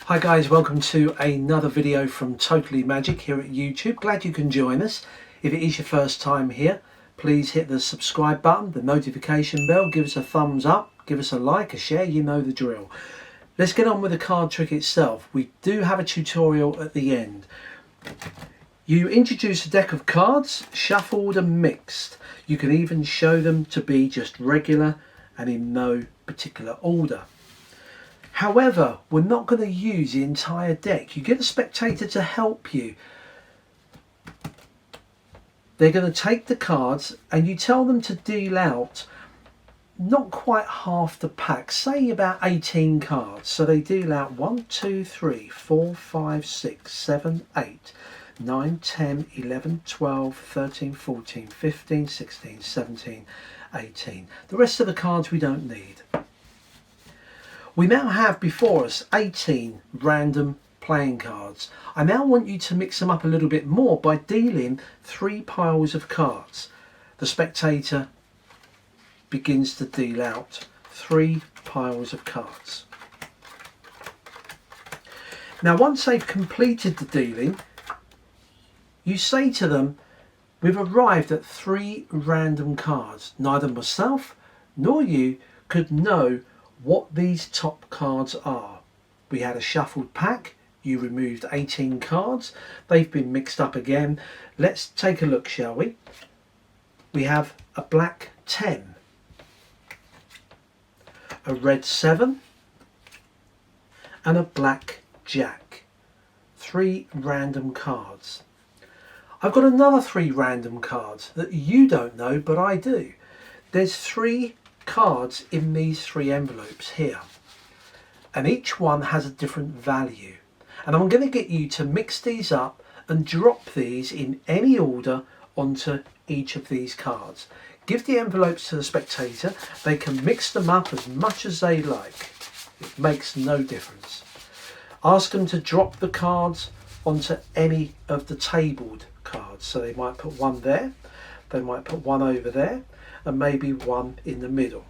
Hi guys, welcome to another video from Totally Magic here at YouTube. Glad you can join us. If it is your first time here, please hit the subscribe button, the notification bell, give us a thumbs up, give us a like, a share, you know the drill. Let's get on with the card trick itself. We do have a tutorial at the end. You introduce a deck of cards, shuffled and mixed. You can even show them to be just regular and in no particular order. However, we're not going to use the entire deck. You get a spectator to help you. They're going to take the cards and you tell them to deal out not quite half the pack, say about 18 cards. So they deal out 1, 2, 3, 4, 5, 6, 7, 8, 9, 10, 11, 12, 13, 14, 15, 16, 17, 18. The rest of the cards we don't need. We now have before us 18 random playing cards. I now want you to mix them up a little bit more by dealing 3 piles of cards. The spectator begins to deal out 3 piles of cards. Now once they've completed the dealing, you say to them, we've arrived at 3 random cards. Neither myself nor you could know what these top cards are. We had a shuffled pack, you removed 18 cards, they've been mixed up again. Let's take a look, shall we? We have a black 10, a red 7 and a black jack. 3 random cards. I've got another 3 random cards that you don't know but I do. There's 3 cards in these 3 envelopes here, and each one has a different value, and I'm going to get you to mix these up and drop these in any order onto each of these cards. Give the envelopes to the spectator, they can mix them up as much as they like, it makes no difference. Ask them to drop the cards onto any of the tabled cards, so they might put one there, they might put one over there, and maybe one in the middle.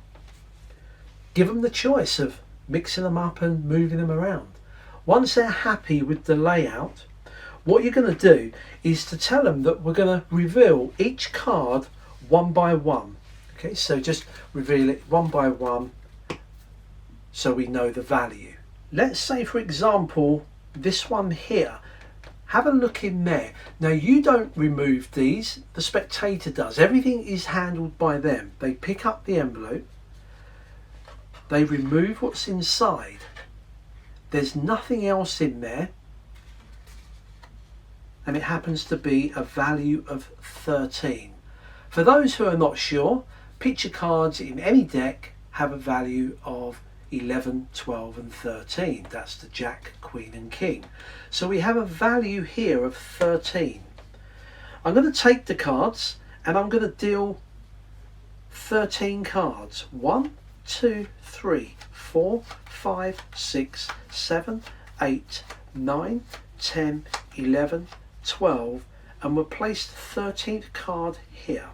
Give them the choice of mixing them up and moving them around. Once they're happy with the layout, what you're going to do is to tell them that we're going to reveal each card one by one. Okay, so just reveal it one by one so we know the value. Let's say, for example, this one here. Have a look in there. Now you don't remove these, the spectator does. Everything is handled by them. They pick up the envelope, they remove what's inside. There's nothing else in there, and it happens to be a value of 13. For those who are not sure, picture cards in any deck have a value of 11, 12 and 13. That's the Jack, Queen and King. So we have a value here of 13. I'm going to take the cards and I'm going to deal 13 cards. 1, 2, 3, 4, 5, 6, 7, 8, 9, 10, 11, 12 and we'll place the 13th card here.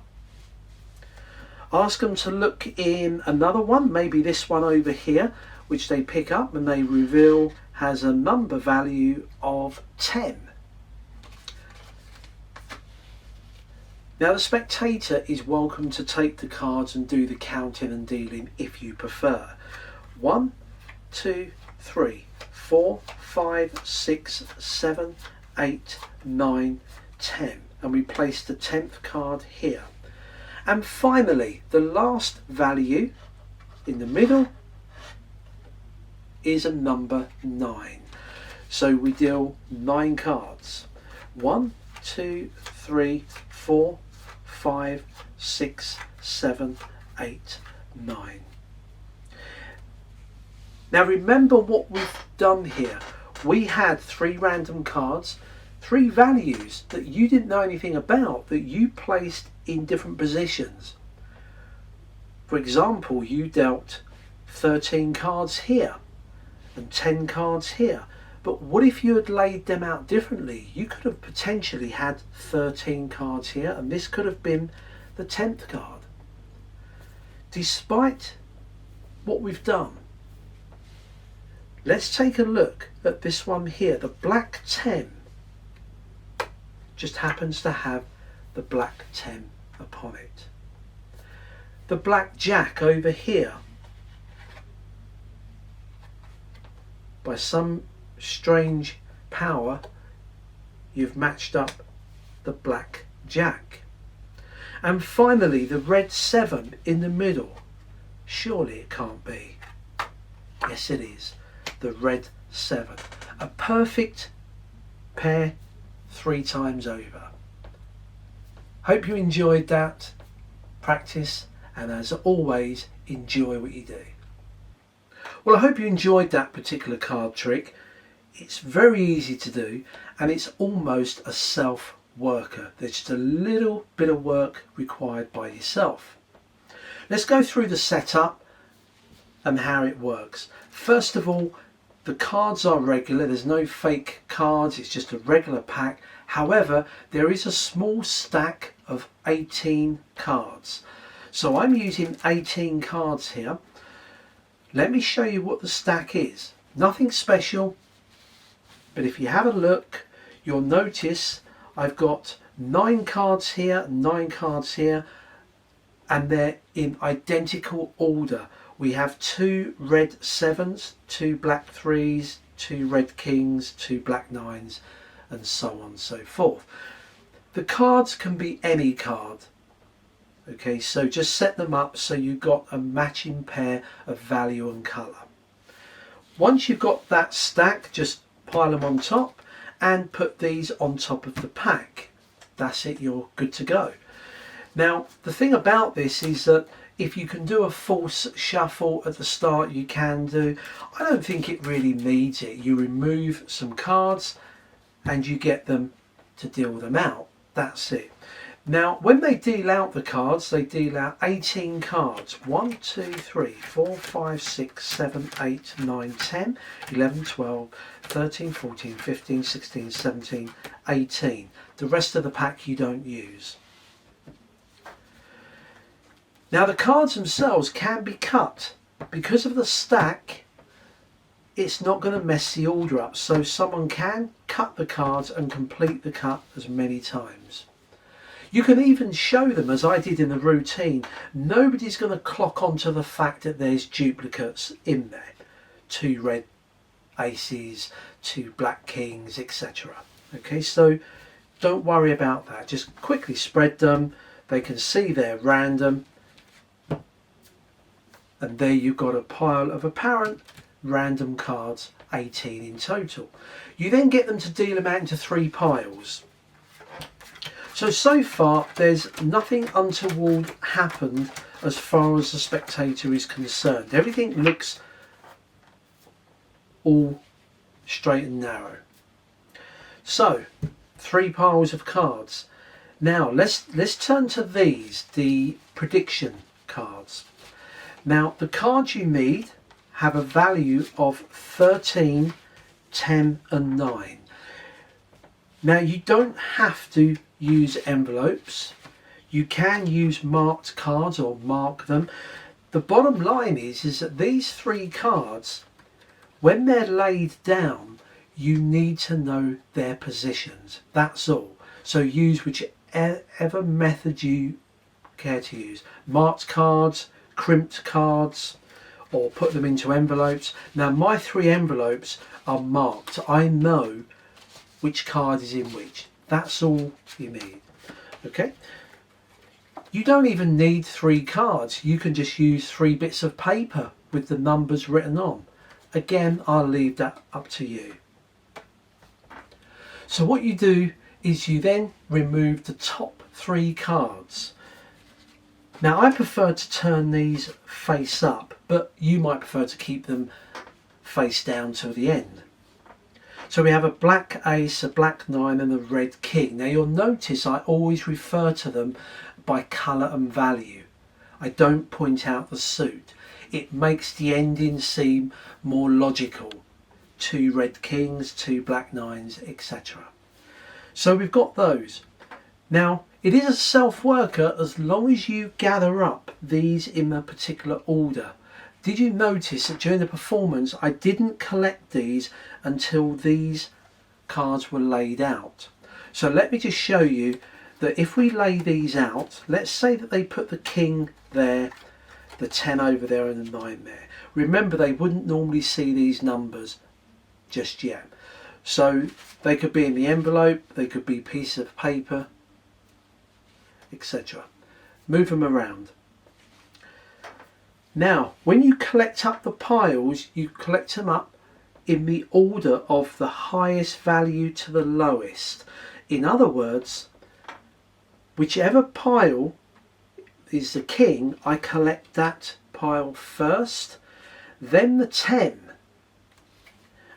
Ask them to look in another one, maybe this one over here, which they pick up and they reveal has a number value of 10. Now the spectator is welcome to take the cards and do the counting and dealing if you prefer. 1, 2, 3, 4, 5, 6, 7, 8, 9, 10. And we place the 10th card here. And finally, the last value in the middle is a number 9. So we deal 9 cards. 1, 2, 3, 4, 5, 6, 7, 8, 9. Now remember what we've done here. We had 3 random cards, 3 values that you didn't know anything about that you placed in different positions. For example, you dealt 13 cards here and 10 cards here. But what if you had laid them out differently? You could have potentially had 13 cards here and this could have been the 10th card. Despite what we've done, Let's take a look at this one here. The black 10 just happens to have the black 10 upon it. The black jack over here, by some strange power, you've matched up the black jack. And finally, the red 7 in the middle. Surely it can't be. Yes, it is. The red 7. A perfect pair 3 times over. Hope you enjoyed that practice, and as always, enjoy what you do. Well, I hope you enjoyed that particular card trick. It's very easy to do, and it's almost a self-worker. There's just a little bit of work required by yourself. Let's go through the setup and how it works. First of all, the cards are regular. There's no fake cards. It's just a regular pack. However, there is a small stack of 18 cards. So I'm using 18 cards here. Let me show you what the stack is. Nothing special, but if you have a look, you'll notice I've got 9 cards here, 9 cards here, and they're in identical order. We have 2 red 7s, 2 black 3s, 2 red kings, 2 black 9s, and so on and so forth. The cards can be any card. Okay, so just set them up so you've got a matching pair of value and colour. Once you've got that stack, just pile them on top and put these on top of the pack. That's it, you're good to go. Now, the thing about this is that if you can do a false shuffle at the start, you can do. I don't think it really needs it. You remove some cards and you get them to deal them out. That's it. Now, when they deal out the cards, they deal out 18 cards. 1, 2, 3, 4, 5, 6, 7, 8, 9, 10, 11, 12, 13, 14, 15, 16, 17, 18. The rest of the pack you don't use. Now, the cards themselves can be cut. Because of the stack, it's not going to mess the order up. So someone can cut the cards and complete the cut as many times. You can even show them, as I did in the routine. Nobody's going to clock onto the fact that there's duplicates in there. 2 red aces, 2 black kings, etc. Okay, so don't worry about that. Just quickly spread them. They can see they're random. And there you've got a pile of apparent random cards, 18 in total. You then get them to deal them out into 3 piles. So far there's nothing untoward happened as far as the spectator is concerned. Everything looks all straight and narrow. So 3 piles of cards. Now let's turn to these, the prediction cards. Now the cards you need have a value of 13, 10 and 9. Now you don't have to use envelopes. You can use marked cards or mark them. The bottom line is that these 3 cards, when they're laid down, you need to know their positions. That's all. So use whichever method you care to use. Marked cards, crimped cards, or put them into envelopes. Now my 3 envelopes are marked. I know which card is in which. That's all you need. Okay, you don't even need 3 cards. You can just use 3 bits of paper with the numbers written on. Again, I'll leave that up to you. So what you do is you then remove the top 3 cards. Now I prefer to turn these face up, but you might prefer to keep them face down till the end. So we have a black ace, a black 9 and a red king. Now you'll notice I always refer to them by colour and value. I don't point out the suit. It makes the ending seem more logical. 2 red kings, 2 black 9s, etc. So we've got those. Now it is a self-worker as long as you gather up these in a particular order. Did you notice that during the performance I didn't collect these until these cards were laid out? So let me just show you that if we lay these out, let's say that they put the king there, the 10 over there and the 9 there. Remember, they wouldn't normally see these numbers just yet. So they could be in the envelope, they could be pieces of paper, etc. Move them around. Now, when you collect up the piles, you collect them up in the order of the highest value to the lowest. In other words, whichever pile is the king, I collect that pile first, then the 10,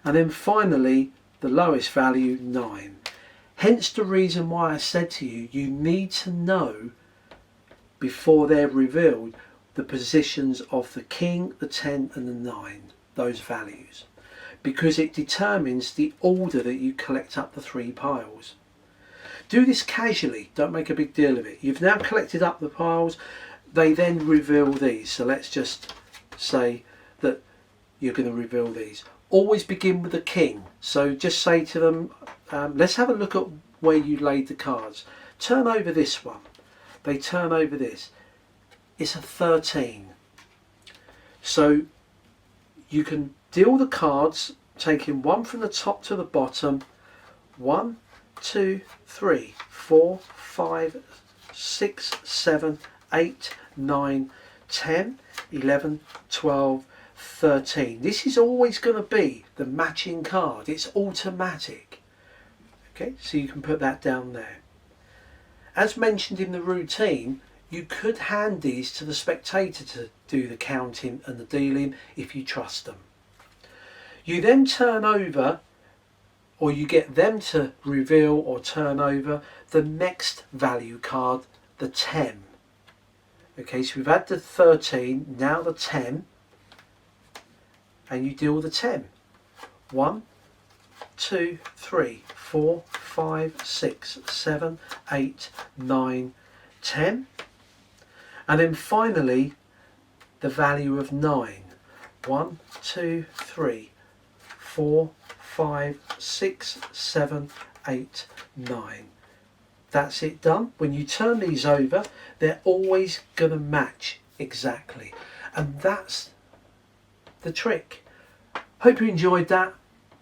and then finally the lowest value, 9. Hence the reason why I said to you, you need to know before they're revealed the positions of the king, the 10 and the 9, those values, because it determines the order that you collect up the 3 piles. Do this casually, don't make a big deal of it. You've now collected up the piles, they then reveal these. So let's just say that you're going to reveal these. Always begin with the king. So just say to them, let's have a look at where you laid the cards. Turn over this one. They turn over this. It's a 13. So you can deal the cards taking one from the top to the bottom. 1, 2, 3, 4, 5, 6, 7, 8, 9, 10, 11, 12, 13. This is always going to be the matching card. It's automatic. Okay, so you can put that down there. As mentioned in the routine, you could hand these to the spectator to do the counting and the dealing if you trust them. You then turn over, or you get them to reveal or turn over the next value card, the 10. Okay, so we've had the 13, now the 10, and you deal the 10. 1, 2, 3, 4, 5, 6, 7, 8, 9, 10. And then finally, the value of 9. 1, 2, 3, 4, 5, 6, 7, 8, 9. That's it done. When you turn these over, they're always going to match exactly. And that's the trick. Hope you enjoyed that.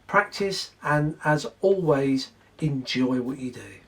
Practice, and as always, enjoy what you do.